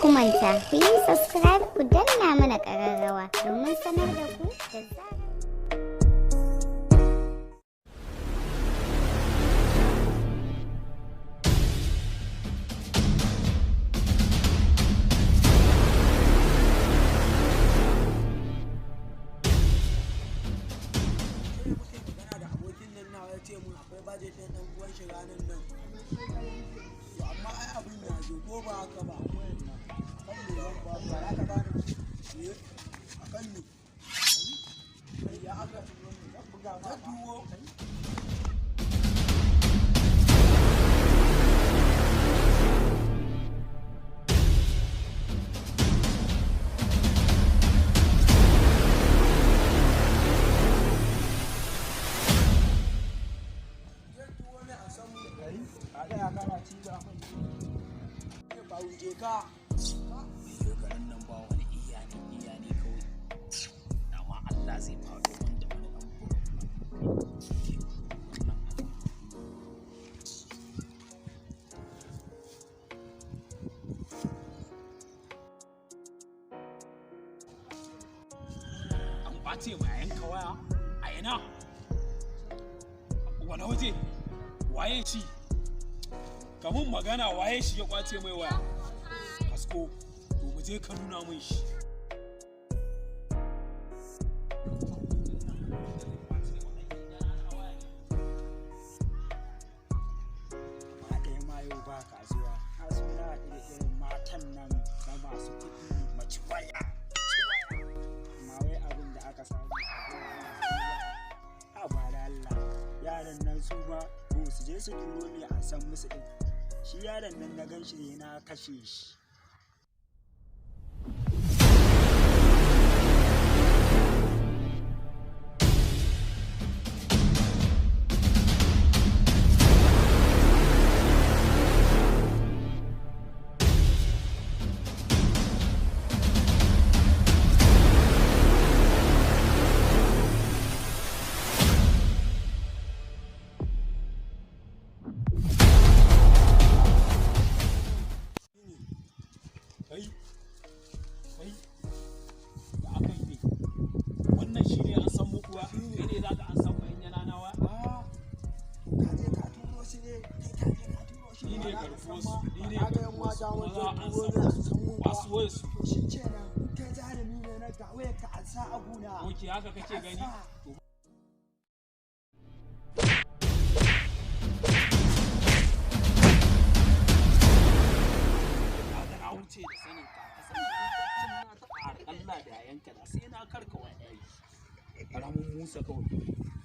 ku manta ku yi subscribe ku danna mana ƙararrawa domin sanar da ku da zarar akwai bajet ɗin ɗan uwan shi ranar nan to amma ai abin ya zo ko ba haka ba kan ne zan ba ba za ka ba ni a kan ne ya aka buga ma tuwo je ka garin nan ba wani iya ne kawai dama Allah zai faɗo wanda wani ɗan an ɓace ma yanka waya a yana wani waje waye shi kamun magana waye shi ya kwace mai waya kasko to mu je ka nuna min shi ba kasuwa har suna irin matan nan na masu kuɗi mace waya amma wai abin da aka samu a ba da Allah yaran nan su ma ko su je su turo ne a san musu din shi yaron nan na gan shi ne na kashe shi kai da aka yi ne wannan shi ne an san muku ya ne za ka an san mai yana nawa ka je ka turo shi ne kai ka je ka turo shi ni ne garkuwa su ni ne garkuwa za an san wasu wai su shi kenan kai jarumi ne na ga waya ka ansa abuna oke haka kake gani wuce da sanin ka na ta Allah da yanka da sai na karka wa yayi karamin Musa kawai